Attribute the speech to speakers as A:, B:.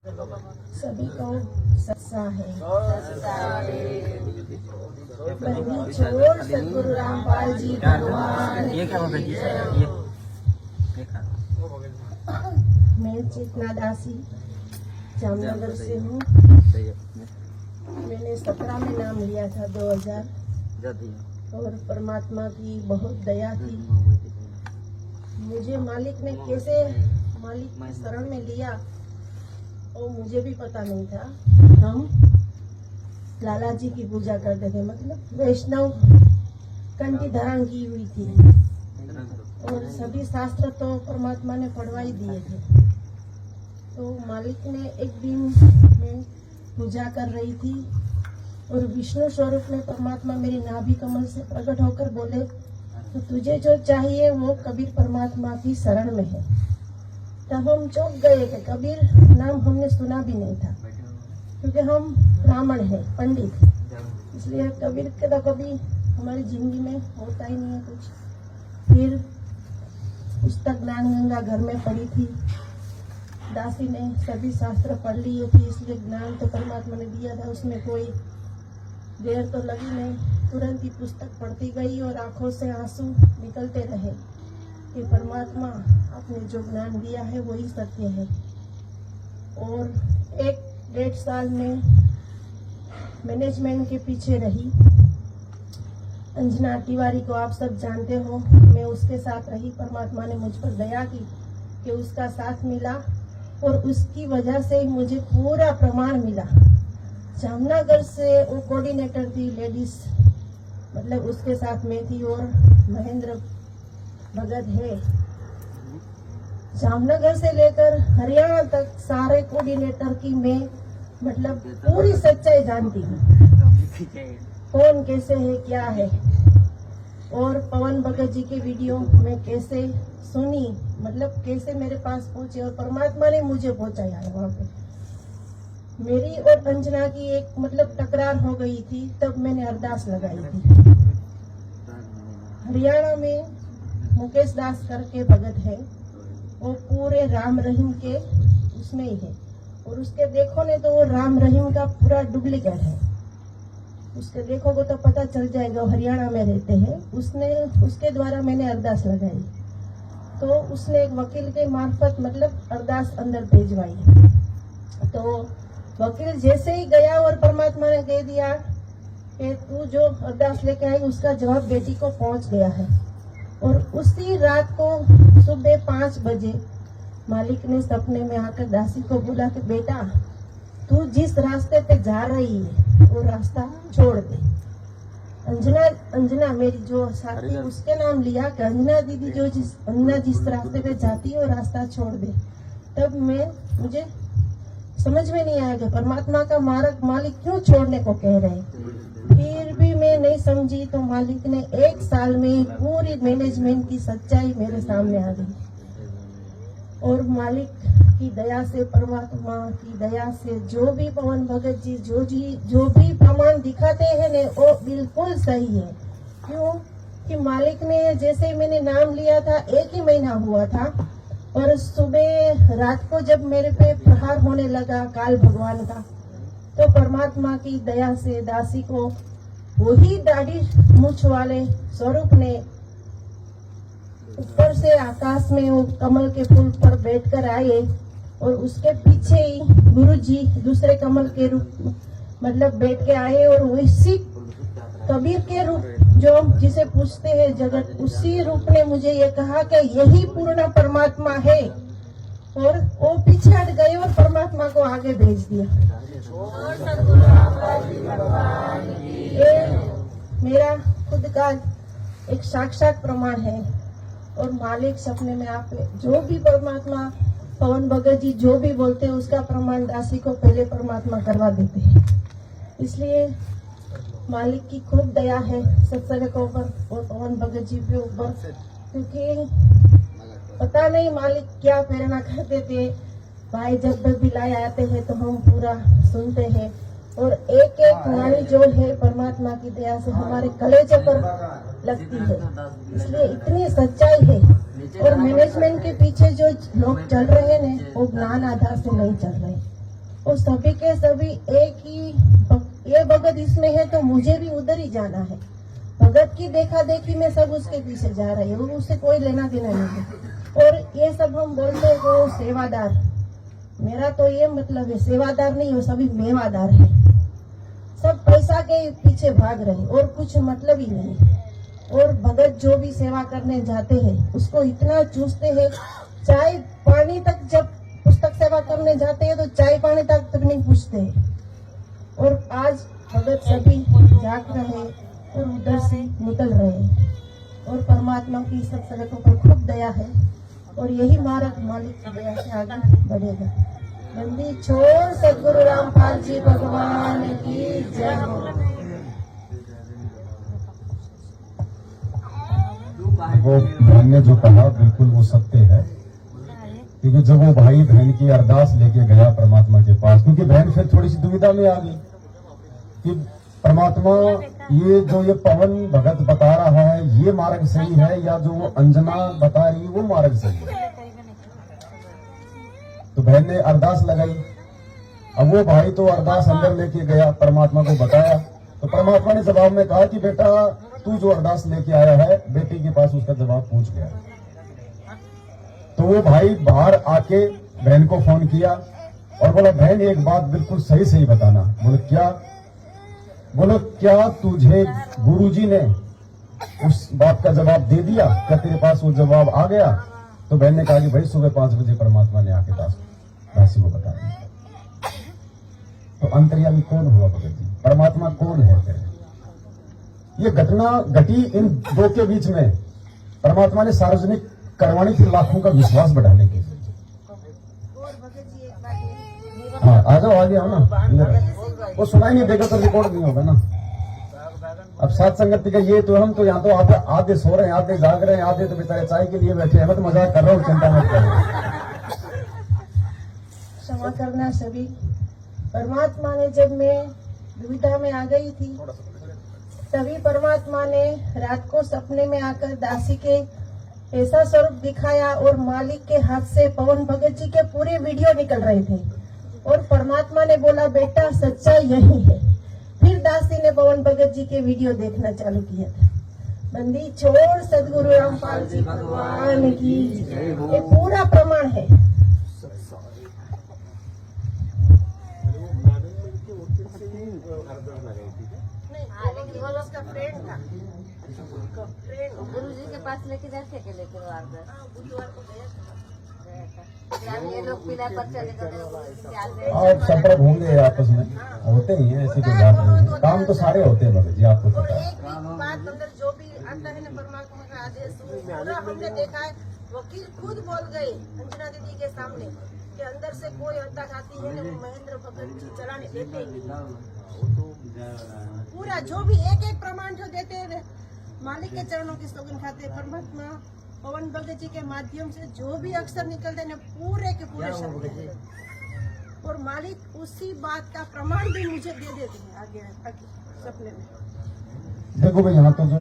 A: सभी को सत्सा है। बंदी छोड़ सदगुरु रामपाल जी भगवान।
B: ये क्या होता है? ये
A: मैं चेतना दासी जामनगर से हूँ। मैंने 17 में नाम लिया था 2000 और परमात्मा की बहुत दया थी। मुझे मालिक ने कैसे मालिक की शरण में लिया और मुझे भी पता नहीं था। हम लाला जी की पूजा करते थे, मतलब वैष्णव कंठी धारण की हुई थी और सभी शास्त्र तो परमात्मा ने पढ़वा ही दिए थे। तो मालिक ने एक दिन मैं पूजा कर रही थी और विष्णु स्वरूप में परमात्मा मेरी नाभि कमल से प्रकट होकर बोले, तो तुझे जो चाहिए वो कबीर परमात्मा की शरण में है। तब हम चौंक गए कि कबीर नाम हमने सुना भी नहीं था, क्योंकि हम ब्राह्मण हैं, पंडित, इसलिए कबीर के तो कभी हमारी जिंदगी में होता ही नहीं है कुछ। फिर पुस्तक ज्ञान गंगा घर में पढ़ी थी, दासी ने सभी शास्त्र पढ़ लिए थे, इसलिए ज्ञान तो परमात्मा ने दिया था, उसमें कोई देर तो लगी नहीं। तुरंत ही पुस्तक पढ़ती गई और आंखों से आंसू निकलते रहे कि परमात्मा आपने जो ज्ञान दिया है वही सत्य है। और 1-1.5 साल में मैनेजमेंट के पीछे रही। अंजना तिवारी को आप सब जानते हो, मैं उसके साथ रही। परमात्मा ने मुझ पर दया की कि उसका साथ मिला और उसकी वजह से मुझे पूरा प्रमाण मिला। जामनगर से वो कोऑर्डिनेटर थी, लेडीज, मतलब उसके साथ मैं थी और महेंद्र भगत है। जामनगर से लेकर हरियाणा तक सारे कोऑर्डिनेटर की मैं मतलब पूरी सच्चाई जानती हूँ, कौन कैसे है क्या है। और पवन भगत जी के वीडियो में कैसे सुनी, मतलब कैसे मेरे पास पहुंचे और परमात्मा ने मुझे पहुंचाया है वहाँ पे। मेरी और अंजना की एक मतलब टकरार हो गई थी, तब मैंने अरदास लगाई थी। हरियाणा में मुकेश दास करके भगत है, वो पूरे राम रहीम के उसमें ही है और उसके देखोगे तो वो राम रहीम का पूरा डुप्लीकेट है। उसके देखोगे तो पता चल जाएगा, वो हरियाणा में रहते हैं। उसके द्वारा मैंने अरदास लगाई, तो उसने एक वकील के मार्फत मतलब अरदास अंदर भेजवाई। तो वकील जैसे ही गया और परमात्मा ने कह दिया कि तू जो अरदास लेके आई उसका जवाब बेटी को पहुंच गया है। और उसी रात को सुबह 5 बजे मालिक ने सपने में आकर दासी को बोला कि बेटा तू जिस रास्ते पे जा रही है वो रास्ता छोड़ दे। अंजना मेरी जो साथी, उसके नाम लिया कि अंजना दीदी अंजना जिस रास्ते पे जाती है वो रास्ता छोड़ दे। तब मुझे समझ में नहीं आया कि परमात्मा का मार्ग मालिक क्यों छोड़ने को कह रहे हैं। फिर भी मैं नहीं समझी, तो मालिक ने 1 साल में पूरी मैनेजमेंट की सच्चाई मेरे सामने आ गई। और मालिक की दया से, परमात्मा की दया से जो भी पवन भगत जी जो भी प्रमाण दिखाते हैं ने वो बिल्कुल सही है। क्यों कि मालिक ने जैसे मैंने नाम लिया था 1 ही महीना हुआ था और सुबह रात को जब मेरे पे प्रहार होने लगा काल भगवान का, तो परमात्मा की दया से दासी को वही दाढ़ी मूछ वाले स्वरूप ने ऊपर से आकाश में वो कमल के फूल पर बैठकर आए और उसके पीछे ही गुरु जी दूसरे कमल के रूप मतलब बैठ के आए और उसी कबीर के रूप जो जिसे पूछते हैं जगत, उसी रूप ने मुझे ये कहा कि यही पूर्ण परमात्मा है। और वो पीछे हट गए और परमात्मा को आगे भेज दिया। ये मेरा खुद का एक साक्षात प्रमाण है। और मालिक सपने में आप जो भी परमात्मा पवन भगत जी जो भी बोलते हैं उसका प्रमाण दासी को पहले परमात्मा करवा देते हैं। इसलिए मालिक की खूब दया है सत्संग के ऊपर और पवन भगत जी के ऊपर, क्योंकि पता नहीं मालिक क्या प्रेरणा करते थे। भाई जब भी लाए आते हैं तो हम पूरा सुनते हैं और एक एक वाणी जो है परमात्मा की दया से हमारे कलेजे पर लगती है। इसलिए इतनी सच्चाई है। और मैनेजमेंट के पीछे जो लोग चल रहे हैं वो ज्ञान आधार से नहीं चल रहे। और सभी के सभी एक ही, ये भगत इसमें है तो मुझे भी उधर ही जाना है। भगत की देखा देखी में सब उसके पीछे जा रहे हैं, उससे कोई लेना देना नहीं है। और ये सब हम बोलते हैं वो सेवादार, मेरा तो ये मतलब है सेवादार नहीं, वो सभी मेवादार है। सब पैसा के पीछे भाग रहे और कुछ मतलब ही नहीं। और भगत जो भी सेवा करने जाते हैं उसको इतना चूसते हैं, चाय पानी तक, जब पुस्तक सेवा करने जाते हैं तो चाय पानी तक नहीं पूछते हैं। और आज भगत सभी जाग रहे और उधर से निकल रहे हैं। और परमात्मा की सब सेवकों पर खूब दया है और यही मार्ग मालिक की दया से आगे बढ़ेगा। बंदी छोड़ सदगुरु रामपाल जी भगवान की जय हो।
B: वो बहन ने जो कहा बिल्कुल वो सत्य है, क्योंकि जब वो भाई बहन की अरदास लेके गया परमात्मा के पास, क्योंकि बहन फिर थोड़ी सी दुविधा में आ गई कि परमात्मा ये जो ये पवन भगत बता रहा है ये मार्ग सही है या जो वो अंजना बता रही है वो मार्ग सही है। तो बहन ने अरदास लगाई। अब वो भाई तो अरदास अंदर लेके गया, परमात्मा को बताया, तो परमात्मा ने जवाब में कहा कि बेटा तू जो अरदास लेके आया है बेटी के पास उसका जवाब पूछ गया। तो वो भाई बाहर आके बहन को फोन किया और बोला बहन एक बात बिल्कुल सही सही बताना। बोले क्या? बोलो क्या तुझे गुरुजी ने उस बात का जवाब दे दिया? क्या तेरे पास वो जवाब आ गया? तो बहन ने कहा कि भाई सुबह 5 बजे परमात्मा ने आके दासी को बता दिया। तो अंतर्यामी कौन हुआ भगत जी? परमात्मा कौन है? फिर ये घटना घटी इन दो के बीच में। परमात्मा ने सार्वजनिक करवानी थी लाखों का विश्वास बढ़ाने के लिए। हाँ आ जाओ, आगे आओ ना, वो सुनाई नहीं देगा तो रिकॉर्ड नहीं होगा ना। अब सात संगति का ये तो हम तो यहाँ तो आधे सो रहे हैं, आधे जाग रहे हैं, आधे तो बेचारे चाय के लिए बैठे हैं। मैं तो मजाक कर रहा हूँ, चिंता मत करो।
A: क्षमा करना सभी। परमात्मा ने जब मैं दुविधा में आ गई थी तभी परमात्मा ने रात को सपने में आकर दासी के ऐसा स्वरूप दिखाया और मालिक के हाथ से पवन भगत जी के पूरे वीडियो निकल रहे थे और परमात्मा ने बोला बेटा सच्चाई यही है। फिर दासी ने पवन भगत जी के वीडियो देखना चालू किया था। बंदी छोड़ सदगुरु रामपाल जी भगवान की, ये पूरा प्रमाण है। उसका फ्रेंड था,
C: गुरु जी के पास लेके जाते के लेके बुधवार को गया था। ये लोग पीला पर चले गए।
B: आप संपर्क होंगे आपस में, होते ही है ऐसी कोई बात नहीं। काम तो सारे होते हैं भगत जी, आपको पता है।
A: एक बात अंदर जो भी आता है ना परमात्मा का आदेश, पूरा हमने देखा है। वकील खुद बोल गए अंजना दीदी के सामने कि अंदर से कोई अटक आती है ना वो महेंद्र भगत जी चलाने देते ही। पूरा जो भी एक एक प्रमाण जो देते हैं मालिक के चरणों की सौगंध खाते परमात्मा पवन भगत जी के माध्यम से जो भी अक्षर निकलते हैं पूरे के पूरे शब्द और मालिक उसी बात का प्रमाण भी मुझे दे देते हैं आगे सपने में।
B: देखो भाई यहाँ तो जो